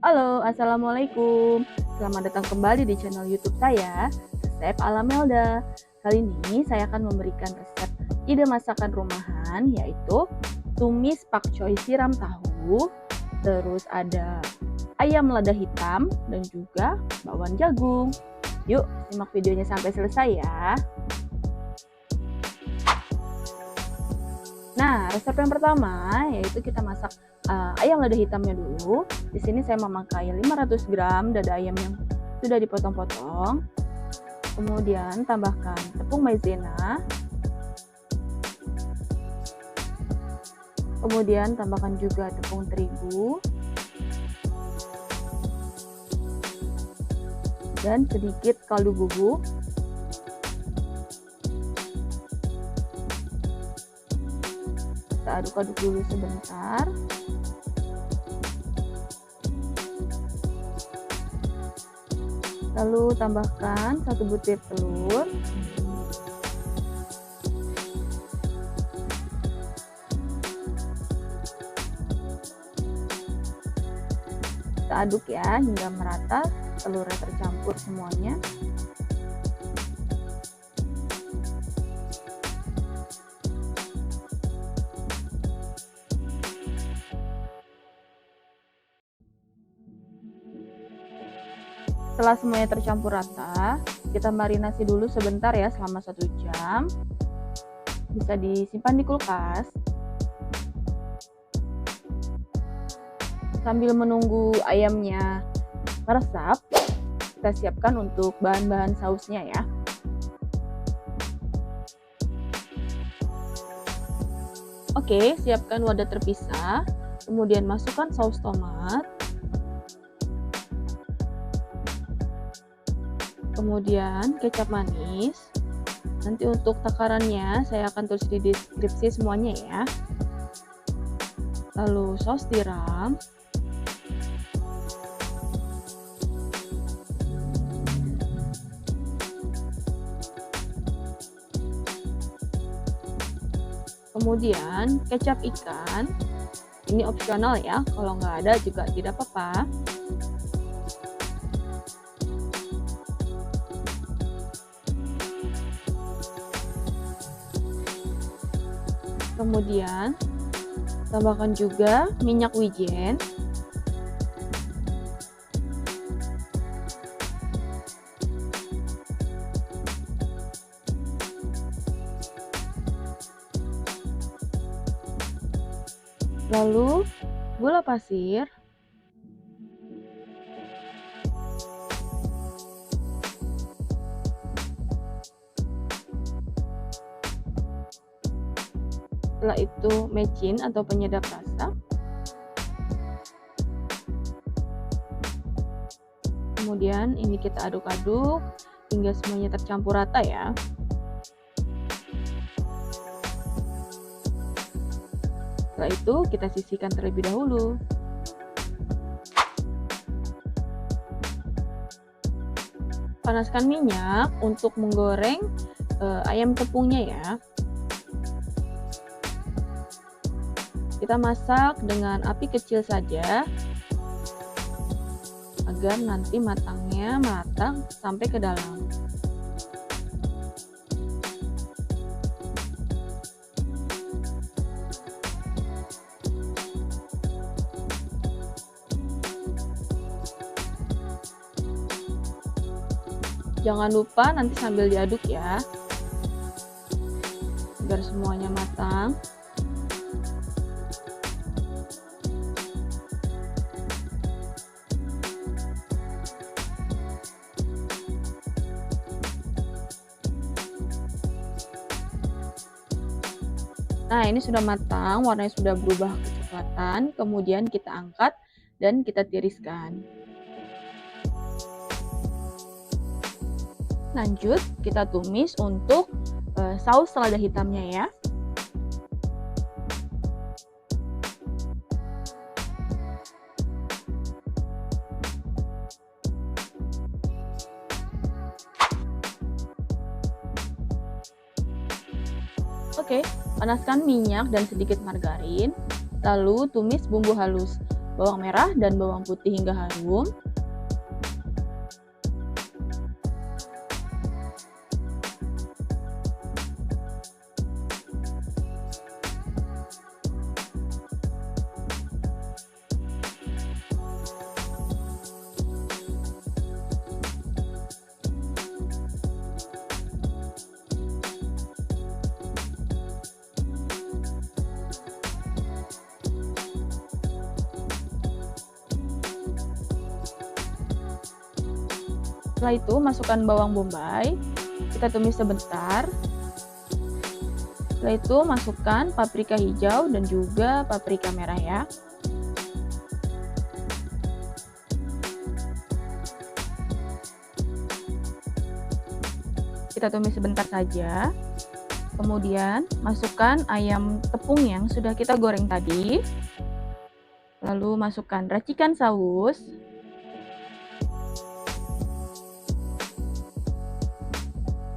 Halo, assalamualaikum. Selamat datang kembali di channel YouTube saya, Resep ala Melda. Kali ini saya akan memberikan resep ide masakan rumahan, yaitu tumis pakcoy siram tahu, terus ada ayam lada hitam, dan juga bakwan jagung. Yuk, simak videonya sampai selesai ya. Nah, resep yang pertama yaitu kita masak ayam lada hitamnya dulu. Di sini saya memakai 500 gram dada ayam yang sudah dipotong-potong. Kemudian tambahkan tepung maizena. Kemudian tambahkan juga tepung terigu. Dan sedikit kaldu bubuk. Kita aduk-aduk dulu sebentar. Lalu tambahkan 1 butir telur. Kita aduk ya hingga merata, telurnya tercampur semuanya. Setelah semuanya tercampur rata, kita marinasi dulu sebentar ya selama 1 jam. Bisa disimpan di kulkas. Sambil menunggu ayamnya meresap, kita siapkan untuk bahan-bahan sausnya ya. Oke, siapkan wadah terpisah, kemudian masukkan saus tomat. Kemudian kecap manis. Nanti untuk takarannya saya akan tulis di deskripsi semuanya ya. Lalu saus tiram. Kemudian kecap ikan. Ini opsional ya, kalau nggak ada juga tidak apa-apa. Kemudian tambahkan juga minyak wijen. Lalu gula pasir. Setelah itu mecin atau penyedap rasa. Kemudian ini kita aduk-aduk hingga semuanya tercampur rata ya. Setelah itu kita sisihkan terlebih dahulu. Panaskan minyak untuk menggoreng ayam tepungnya ya. Kita masak dengan api kecil saja agar nanti matangnya matang sampai ke dalam. Jangan lupa nanti sambil diaduk ya, agar semuanya matang. Nah, ini sudah matang, warnanya sudah berubah kecoklatan. Kemudian kita angkat dan kita tiriskan. Lanjut, kita tumis untuk saus lada hitamnya ya. Oke, panaskan minyak dan sedikit margarin, lalu tumis bumbu halus. bawang merah dan bawang putih hingga harum. Setelah itu masukkan bawang bombay, kita tumis sebentar. Setelah itu masukkan paprika hijau dan juga paprika merah ya. Kita tumis sebentar saja. Kemudian masukkan ayam tepung yang sudah kita goreng tadi. Lalu masukkan racikan saus.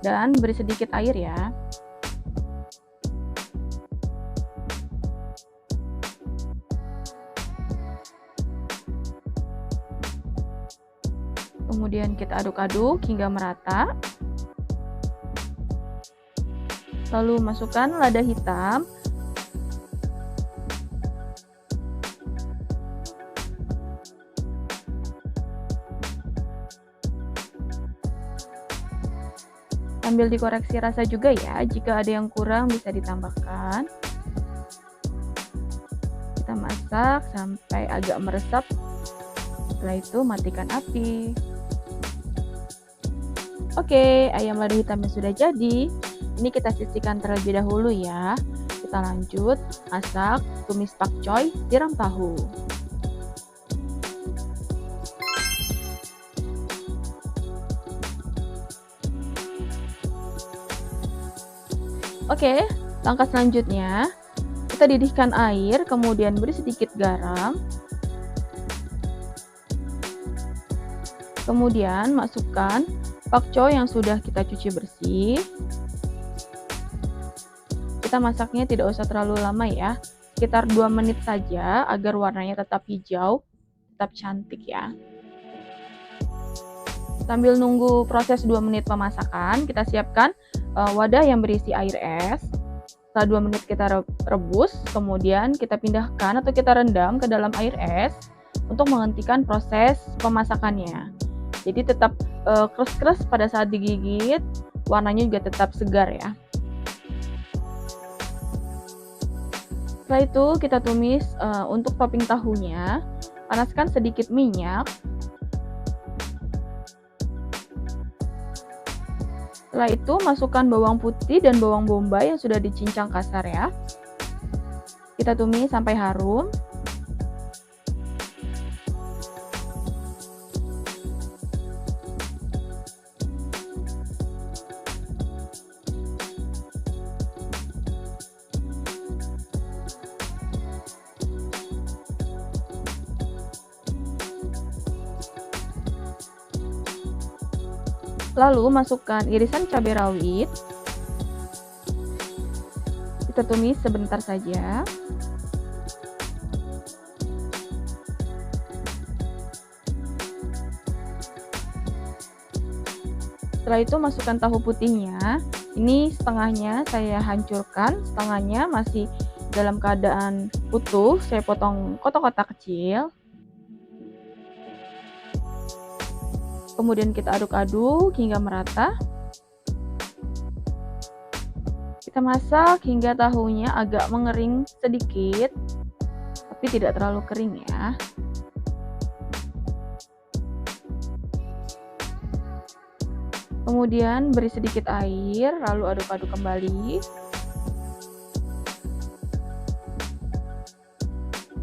Dan beri sedikit air ya. Kemudian kita aduk-aduk hingga merata. Lalu masukkan lada hitam. Sambil dikoreksi rasa juga ya, jika ada yang kurang bisa ditambahkan. Kita masak sampai agak meresap. Setelah itu matikan api. Oke, ayam lada hitamnya sudah jadi. Ini kita sisihkan terlebih dahulu ya. Kita lanjut masak tumis pakcoy, siram tahu. Oke, langkah selanjutnya kita didihkan air, kemudian beri sedikit garam. Kemudian masukkan pakcoy yang sudah kita cuci bersih. Kita masaknya tidak usah terlalu lama ya, sekitar 2 menit saja agar warnanya tetap hijau, tetap cantik ya. Sambil nunggu proses 2 menit pemasakan, kita siapkan wadah yang berisi air es. Setelah 2 menit kita rebus, kemudian kita pindahkan atau kita rendam ke dalam air es untuk menghentikan proses pemasakannya. Jadi tetap keras-keras pada saat digigit, warnanya juga tetap segar ya. Setelah itu kita tumis untuk topping tahunya, panaskan sedikit minyak. Setelah itu masukkan bawang putih dan bawang bombay yang sudah dicincang kasar ya. Kita tumis sampai harum. Lalu masukkan irisan cabai rawit. Kita tumis sebentar saja. Setelah itu masukkan tahu putihnya. Ini setengahnya saya hancurkan, setengahnya masih dalam keadaan utuh. Saya potong kotak-kotak kecil. Kemudian kita aduk-aduk hingga merata. Kita masak hingga tahunya agak mengering sedikit, tapi tidak terlalu kering ya. Kemudian beri sedikit air, lalu aduk-aduk kembali.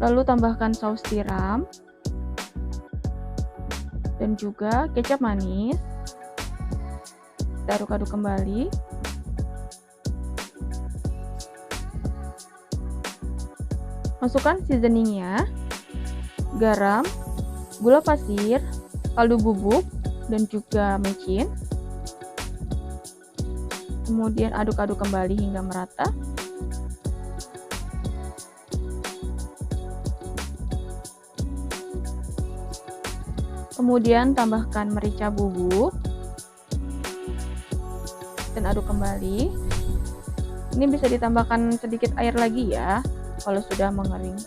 Lalu tambahkan saus tiram dan juga kecap manis. Kita aduk-aduk kembali. Masukkan seasoningnya, garam, gula pasir, kaldu bubuk, dan juga micin. Kemudian aduk-aduk kembali hingga merata. Kemudian tambahkan merica bubuk dan aduk kembali. Ini bisa ditambahkan sedikit air lagi ya kalau sudah mengering.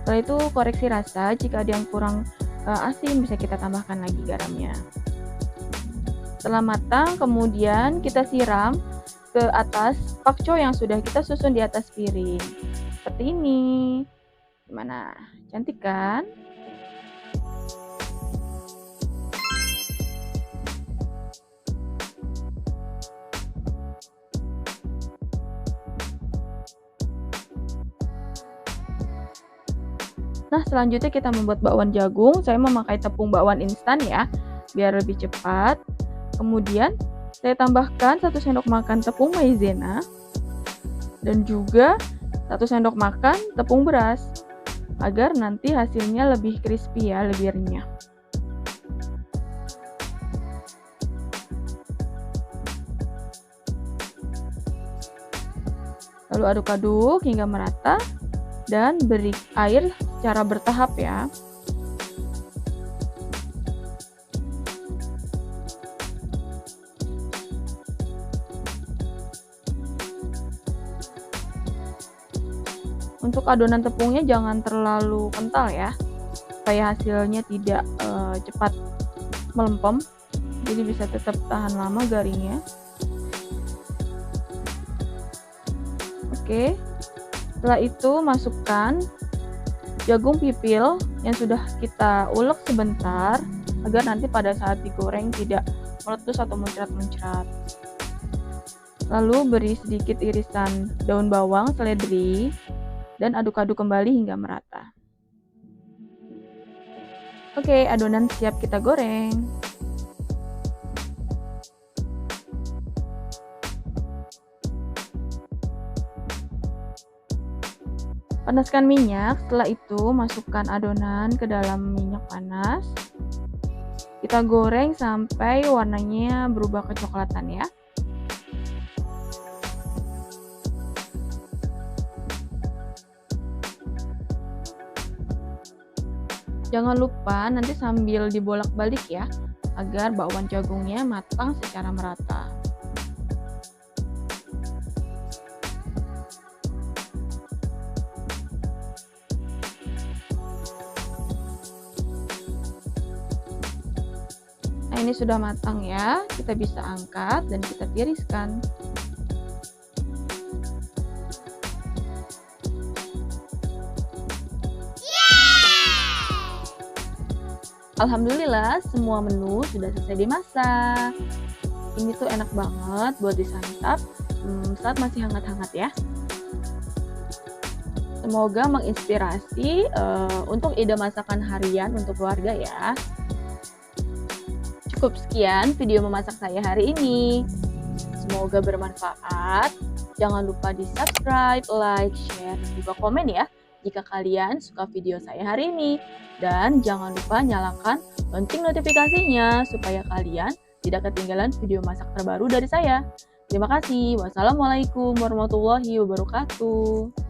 Setelah itu koreksi rasa, jika ada yang kurang asin bisa kita tambahkan lagi garamnya. Setelah matang, kemudian kita siram ke atas pakcoy yang sudah kita susun di atas piring. Seperti ini. Gimana? Cantik kan? Nah, selanjutnya kita membuat bakwan jagung. Saya memakai tepung bakwan instan ya, biar lebih cepat. Kemudian, saya tambahkan 1 sendok makan tepung maizena dan juga 1 sendok makan tepung beras agar nanti hasilnya lebih crispy ya, lebih renyah. Lalu aduk-aduk hingga merata dan beri air secara bertahap ya. Untuk adonan tepungnya jangan terlalu kental ya, supaya hasilnya tidak cepat melempem, jadi bisa tetap tahan lama garingnya. Oke, setelah itu masukkan jagung pipil yang sudah kita ulek sebentar agar nanti pada saat digoreng tidak meletus atau muncrat-muncrat. Lalu beri sedikit irisan daun bawang, seledri, dan aduk-aduk kembali hingga merata. Oke, adonan siap kita goreng. Panaskan minyak, setelah itu masukkan adonan ke dalam minyak panas. Kita goreng sampai warnanya berubah kecoklatan ya. Jangan lupa nanti sambil dibolak-balik ya, agar bakwan jagungnya matang secara merata. Nah, ini sudah matang ya, kita bisa angkat dan kita tiriskan. Alhamdulillah, semua menu sudah selesai dimasak. Ini tuh enak banget buat disantap saat masih hangat-hangat ya. Semoga menginspirasi untuk ide masakan harian untuk keluarga ya. Cukup sekian video memasak saya hari ini. Semoga bermanfaat. Jangan lupa di subscribe, like, share, dan juga komen ya jika kalian suka video saya hari ini. Dan jangan lupa nyalakan lonceng notifikasinya supaya kalian tidak ketinggalan video masak terbaru dari saya. Terima kasih. Wassalamualaikum warahmatullahi wabarakatuh.